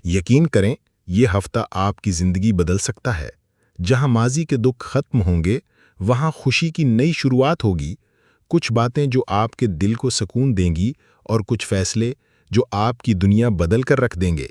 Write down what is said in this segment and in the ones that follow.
यकीन करें, ये हफ्ता आपकी ज़िंदगी बदल सकता है। जहां माजी के दुख खत्म होंगे, वहां खुशी की नई शुरुआत होगी। कुछ बातें जो आपके दिल को सुकून देंगी और कुछ फैसले जो आपकी दुनिया बदल कर रख देंगे।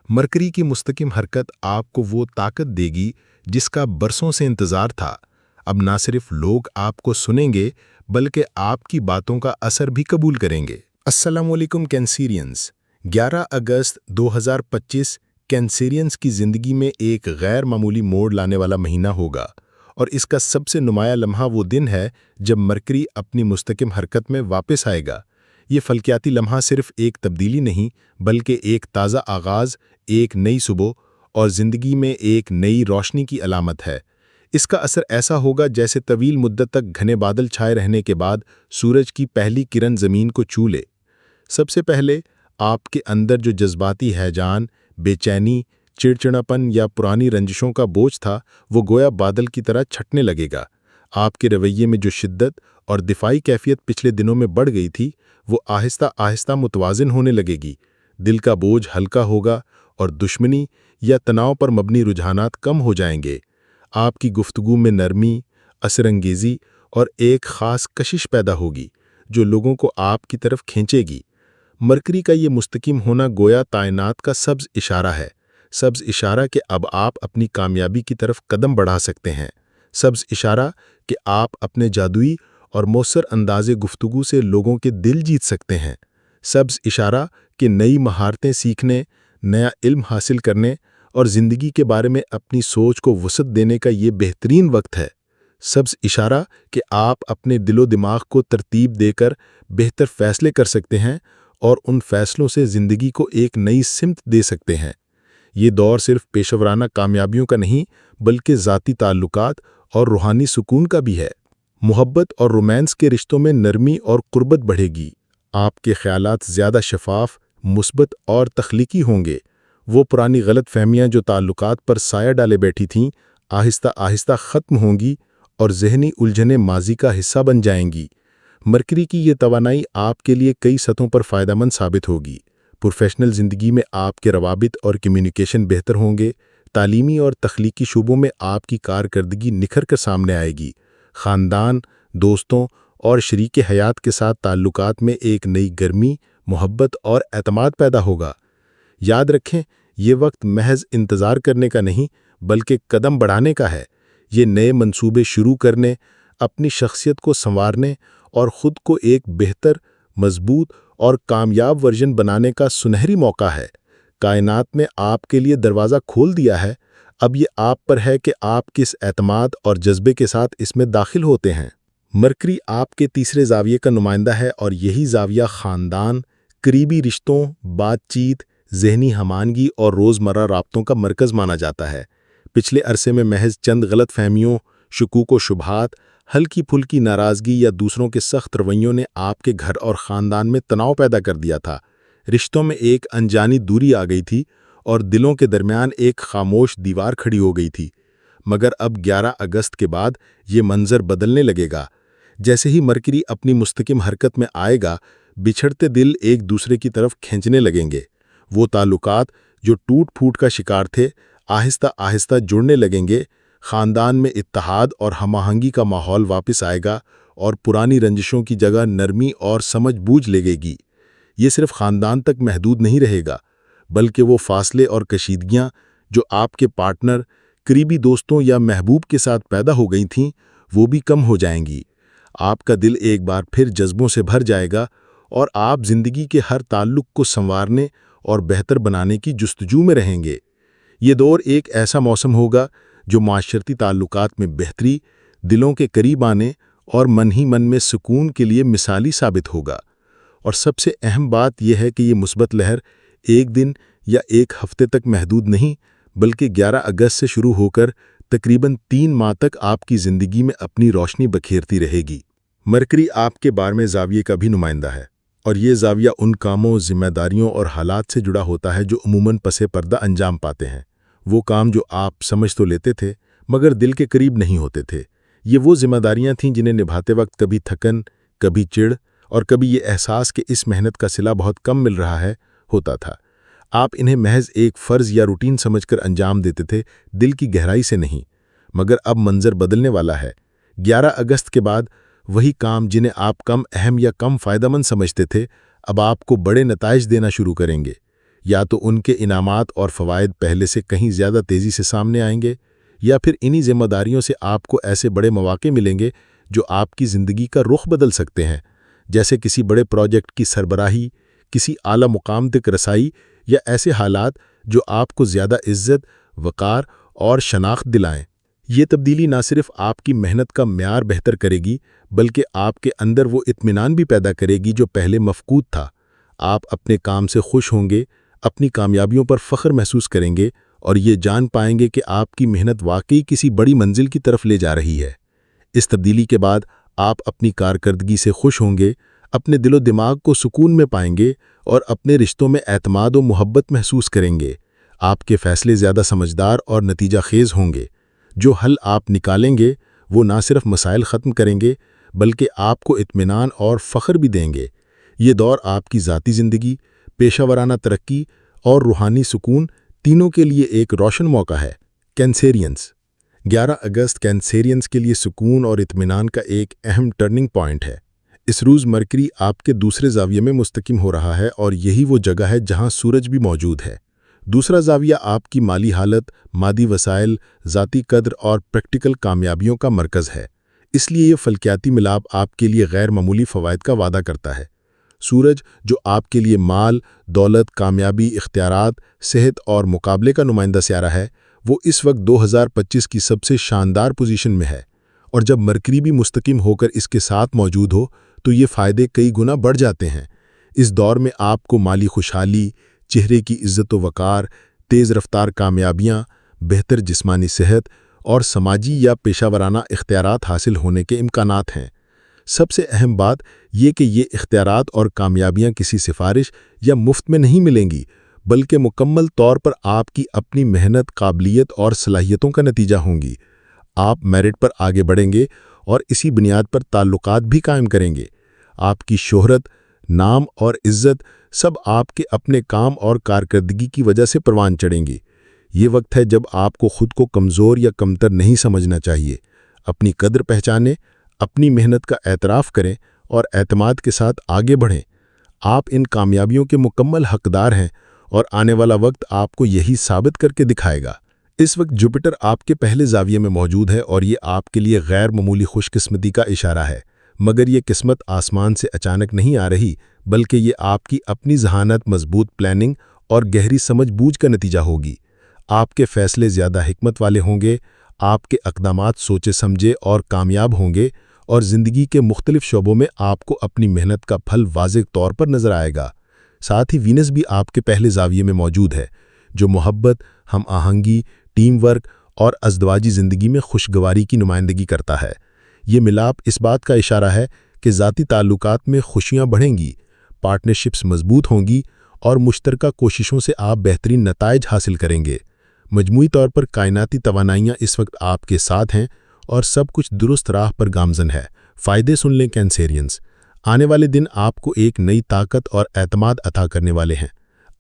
मरकरी की मुस्तकिम हरकत आपको वो ताकत देगी जिसका बरसों से इंतज़ार था। अब ना सिर्फ लोग आपको सुनेंगे, बल्कि आपकी बातों का असर भी कबूल करेंगे। अस्सलाम वालेकुम कैंसीरियंस। 11 अगस्त 2025 कैंसेरियंस की ज़िंदगी में एक गैर मामूली मोड़ लाने वाला महीना होगा, और इसका सबसे नुमाया लम्हा वो दिन है जब मरकरी अपनी मुस्तकिम हरकत में वापस आएगा। ये फलकियाती लम्हा सिर्फ एक तब्दीली नहीं, बल्कि एक ताज़ा आगाज़, एक नई सुबह और ज़िंदगी में एक नई रोशनी की अलामत है। इसका असर ऐसा होगा जैसे तवील मुद्दत तक घने बादल छाए रहने के बाद सूरज की पहली किरण ज़मीन को छू ले। सबसे पहले आपके अंदर जो जज्बाती हैजान, बेचैनी, चिड़चिड़ापन या पुरानी रंजिशों का बोझ था, वो गोया बादल की तरह छटने लगेगा। आपके रवैये में जो शिद्दत और दिफाई कैफियत पिछले दिनों में बढ़ गई थी, वो आहिस्ता आहिस्ता मुतवाज़िन होने लगेगी। दिल का बोझ हल्का होगा और दुश्मनी या तनाव पर मबनी रुझानात कम हो जाएंगे। आपकी गुफ्तगू में नरमी, असरंगेज़ी और एक ख़ास कशिश पैदा होगी जो लोगों को आपकी तरफ खींचेगी। मरकरी का ये मुस्तकिम होना गोया तायनात का सब्ज़ इशारा है। सब्ज़ इशारा कि अब आप अपनी कामयाबी की तरफ कदम बढ़ा सकते हैं। सब्ज़ इशारा कि आप अपने जादुई और मौसर अंदाज़े गुफ्तगू से लोगों के दिल जीत सकते हैं। सब्ज़ इशारा कि नई महारतें सीखने, नया इल्म हासिल करने और ज़िंदगी के बारे में अपनी सोच को वसअत देने का ये बेहतरीन वक्त है। सब्ज़ इशारा कि आप अपने दिलो दिमाग को तरतीब देकर बेहतर फ़ैसले कर सकते हैं और उन फ़ैसलों से ज़िंदगी को एक नई सिमत दे सकते हैं। ये दौर सिर्फ पेशेवराना कामयाबियों का नहीं, बल्कि ज़ाती ताल्लुकात और रूहानी सुकून का भी है। मुहब्बत और रोमांस के रिश्तों में नरमी और कुर्बत बढ़ेगी। आपके ख़यालात ज़्यादा शफाफ, मुस्बत और तख्लीकी होंगे। वो पुरानी गलत फहमियाँ जो ताल्लुकात पर साया डाले बैठी थीं, आहिस्ता आहिस्ता ख़त्म होंगी और ज़हनी उलझनें माजी का हिस्सा बन जाएंगी। मरकरी की ये तवानाई आपके लिए कई सतहों पर फ़ायदेमंद साबित होगी। प्रोफेशनल ज़िंदगी में आपके रवाबित और कम्युनिकेशन बेहतर होंगे। तालीमी और तख्लीकी शोबों में आपकी कारकर्दगी निखर कर सामने आएगी। ख़ानदान, दोस्तों और शरीके हयात के साथ ताल्लुकात में एक नई गर्मी, मोहब्बत और एतमाद पैदा होगा। याद रखें, ये वक्त महज इंतज़ार करने का नहीं, बल्कि कदम बढ़ाने का है। ये नए मंसूबे शुरू करने, अपनी शख्सियत को संवारने और ख़ुद को एक बेहतर, मजबूत और कामयाब वर्जन बनाने का सुनहरी मौका है। कायनात ने आपके लिए दरवाज़ा खोल दिया है। अब ये आप पर है कि आप किस एतमाद और जज्बे के साथ इसमें दाखिल होते हैं। मरकरी आपके तीसरे ज़ाविये का नुमाइंदा है और यही ज़ाविया ख़ानदान, करीबी रिश्तों, बातचीत, ज़हनी हमानगी और रोज़मर्रा राब्तों का मरकज़ माना जाता है। पिछले अरसे में महज चंद गलत फहमियों, शुकूक व शुबहात, हल्की फुल्की नाराज़गी या दूसरों के सख्त रवैयों ने आपके घर और ख़ानदान में तनाव पैदा कर दिया था। रिश्तों में एक अनजानी दूरी आ गई थी और दिलों के दरमियान एक खामोश दीवार खड़ी हो गई थी। मगर अब 11 अगस्त के बाद ये मंजर बदलने लगेगा। जैसे ही मरकरी अपनी मुस्तकिम हरकत में आएगा, बिछड़ते दिल एक दूसरे की तरफ खींचने लगेंगे। वो ताल्लुकात जो टूट फूट का शिकार थे, आहिस्ता आहिस्ता जुड़ने लगेंगे। ख़ानदान में इत्तेहाद और हमाहंगी का माहौल वापस आएगा और पुरानी रंजिशों की जगह नरमी और समझ-बूझ लगेगी। ये सिर्फ ख़ानदान तक महदूद नहीं रहेगा, बल्कि वो फासले और कशीदगियाँ जो आपके पार्टनर, करीबी दोस्तों या महबूब के साथ पैदा हो गई थीं, वो भी कम हो जाएंगी। आपका दिल एक बार फिर जज्बों से भर जाएगा और आप ज़िंदगी के हर ताल्लुक़ को संवारने और बेहतर बनाने की जुस्तजू में रहेंगे। ये दौर एक ऐसा मौसम होगा जो माशरती ताल्लुकात में बेहतरी, दिलों के करीब आने और मन ही मन में सुकून के लिए मिसाली साबित होगा। और सबसे अहम बात यह है कि ये मुस्बत लहर एक दिन या एक हफ्ते तक महदूद नहीं, बल्कि 11 अगस्त से शुरू होकर तकरीबन 3 माह तक आपकी ज़िंदगी में अपनी रोशनी बखेरती रहेगी। मरकरी आपके 12वें ज़ाविये का भी नुमाइंदा है, और ये ज़ाविया उन कामों, ज़िम्मेदारियों और हालात से जुड़ा होता है जो अमूमन पसे पर्दा अंजाम पाते हैं। वो काम जो आप समझ तो लेते थे, मगर दिल के करीब नहीं होते थे। ये वो ज़िम्मेदारियाँ थीं जिन्हें निभाते वक्त कभी थकन, कभी चिढ़ और कभी ये एहसास कि इस मेहनत का सिला बहुत कम मिल रहा है, होता था। आप इन्हें महज एक फ़र्ज़ या रूटीन समझकर अंजाम देते थे, दिल की गहराई से नहीं। मगर अब मंज़र बदलने वाला है। 11 अगस्त के बाद वही काम जिन्हें आप कम अहम या कम फ़ायदेमंद समझते थे, अब आपको बड़े नताइज देना शुरू करेंगे। या तो उनके इनामात और फ़वाइद पहले से कहीं ज़्यादा तेज़ी से सामने आएंगे, या फिर इन्हीं ज़िम्मेदारियों से आपको ऐसे बड़े मौके मिलेंगे जो आपकी ज़िंदगी का रुख बदल सकते हैं, जैसे किसी बड़े प्रोजेक्ट की सरबराही, किसी आला मुकाम तक रसाई, या ऐसे हालात जो आपको ज़्यादा इज्जत, वक़ार और शनाख्त दिलाएं। ये तब्दीली ना सिर्फ आपकी मेहनत का म्यार बेहतर करेगी, बल्कि आपके अंदर वो इत्मीनान भी पैदा करेगी जो पहले मफकूद था। आप अपने काम से खुश होंगे, अपनी कामयाबियों पर फ़ख्र महसूस करेंगे और ये जान पाएंगे कि आपकी मेहनत वाकई किसी बड़ी मंजिल की तरफ ले जा रही है। इस तब्दीली के बाद आप अपनी कारकर्दगी से खुश होंगे, अपने दिलो दिमाग को सुकून में पाएंगे और अपने रिश्तों में एतमाद और मोहब्बत महसूस करेंगे। आपके फ़ैसले ज़्यादा समझदार और नतीजा खेज़ होंगे। जो हल आप निकालेंगे वो ना सिर्फ मसाइल ख़त्म करेंगे, बल्कि आपको इत्मीनान और फ़ख्र भी देंगे। ये दौर आपकी ज़ाती ज़िंदगी, पेशावराना तरक्की और रूहानी सुकून तीनों के लिए एक रोशन मौका है। कैंसेरियंस 11 अगस्त कैंसेरियंस के लिए सुकून और इत्मीनान का एक अहम टर्निंग पॉइंट है। इस रोज़ मरकरी आपके दूसरे ज़ाविये में मुस्तकिम हो रहा है और यही वो जगह है जहां सूरज भी मौजूद है। दूसरा ज़ाविया आपकी माली हालत, मादी वसाइल, ज़ाती कद्र और प्रैक्टिकल कामयाबियों का मरकज़ है। इसलिए ये फल्कियाती मिलाप आपके लिए गैर मामूली फ़वाइद का वादा करता है। सूरज, जो आपके लिए माल, दौलत, कामयाबी, इख्तियारात, सेहत और मुकाबले का नुमाइंदा सियारा है, वो इस वक्त 2025 की सबसे शानदार पोजीशन में है। और जब मरकरी भी मुस्तकिम होकर इसके साथ मौजूद हो तो ये फ़ायदे कई गुना बढ़ जाते हैं। इस दौर में आपको माली खुशहाली, चेहरे की इज़्ज़त व वक़ार, तेज़ रफ्तार कामयाबियाँ, बेहतर जिस्मानी सेहत और समाजी या पेशावराना इख्तियारात हासिल होने के इम्कानात हैं। सबसे अहम बात ये कि ये इख्तियारात और कामयाबियाँ किसी सिफारिश या मुफ्त में नहीं मिलेंगी, बल्कि मुकम्मल तौर पर आपकी अपनी मेहनत, काबिलियत और सलाहियतों का नतीजा होंगी। आप मेरिट पर आगे बढ़ेंगे और इसी बुनियाद पर ताल्लुकात भी कायम करेंगे। आपकी शोहरत, नाम और इज़्ज़त सब आपके अपने काम और कारकर्दगी की वजह से परवान चढ़ेंगी। ये वक्त है जब आपको खुद को कमज़ोर या कमतर नहीं समझना चाहिए। अपनी कद्र पहचानें, अपनी मेहनत का एतराफ़ करें और एतमाद के साथ आगे बढ़ें। आप इन कामयाबियों के मुकम्मल हकदार हैं और आने वाला वक्त आपको यही साबित करके दिखाएगा। इस वक्त जुपिटर आपके पहले ज़ाविये में मौजूद है और ये आपके लिए गैर मामूली खुशकिस्मती का इशारा है। मगर ये किस्मत आसमान से अचानक नहीं आ रही, बल्कि ये आपकी अपनी ज़हानत, मजबूत प्लानिंग और गहरी समझ बूझ का नतीजा होगी। आपके फ़ैसले ज़्यादा हिकमत वाले होंगे, आपके अक़दामात सोचे समझे और कामयाब होंगे और ज़िंदगी के मुख्तलिफ शोबों में आपको अपनी मेहनत का फल वाज़ेह तौर पर नज़र आएगा। साथ ही वीनस भी आपके पहले ज़ाविये में मौजूद है, जो मोहब्बत, हम आहंगी, टीम वर्क और अज़दवाजी ज़िंदगी में खुशगवारी की नुमाइंदगी करता है। ये मिलाप इस बात का इशारा है कि ज़ाती ताल्लुकात में खुशियाँ बढ़ेंगी, पार्टनरशिप्स मजबूत होंगी और मुश्तरका कोशिशों से आप बेहतरीन नताइज हासिल करेंगे। मजमूई तौर पर कायनाती तवानाइयाँ इस वक्त आपके साथ हैं और सब कुछ दुरुस्त राह पर गामज़न है। फ़ायदे सुन लें कैंसेरियंस। आने वाले दिन आपको एक नई ताकत और एतमाद अता करने वाले हैं।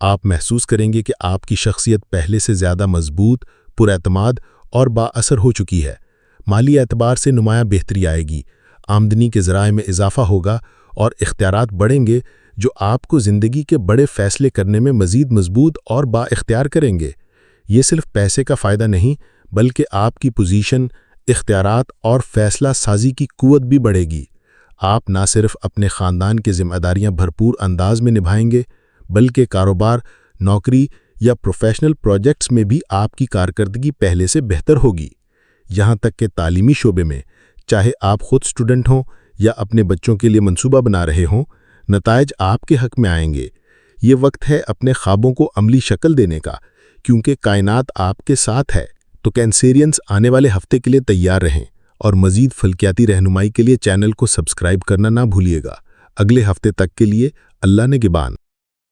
आप महसूस करेंगे कि आपकी शख्सियत पहले से ज़्यादा मजबूत, पुरएतमाद और बाअसर हो चुकी है। माली एतबार से नुमायाँ बेहतरी आएगी, आमदनी के ज़राए में इजाफा होगा और इख्तियारात बढ़ेंगे जो आपको ज़िंदगी के बड़े फ़ैसले करने में मज़ीद मजबूत और बाइख्तियार करेंगे। ये सिर्फ पैसे का फ़ायदा नहीं, बल्कि आपकी पोजीशन, इख्तियारात और फ़ैसला साजी की कुव्वत भी बढ़ेगी। आप ना सिर्फ अपने ख़ानदान की ज़िम्मेदारियाँ भरपूर अंदाज में निभाएंगे, बल्कि कारोबार, नौकरी या प्रोफेशनल प्रोजेक्ट्स में भी आपकी कारकर्दगी पहले से बेहतर होगी। यहाँ तक कि तालीमी शोबे में, चाहे आप खुद स्टूडेंट हों या अपने बच्चों के लिए मंसूबा बना रहे हों, नताइज आपके हक़ में आएंगे। ये वक्त है अपने ख्वाबों को अमली शक्ल देने का, क्योंकि कायनात आपके साथ है। तो कैंसेरियंस, आने वाले हफ्ते के लिए तैयार रहें और मज़ीद फल्कियाती रहनुमाई के लिए चैनल को सब्सक्राइब करना ना भूलिएगा। अगले हफ्ते तक के लिए अल्लाह ने गिबान।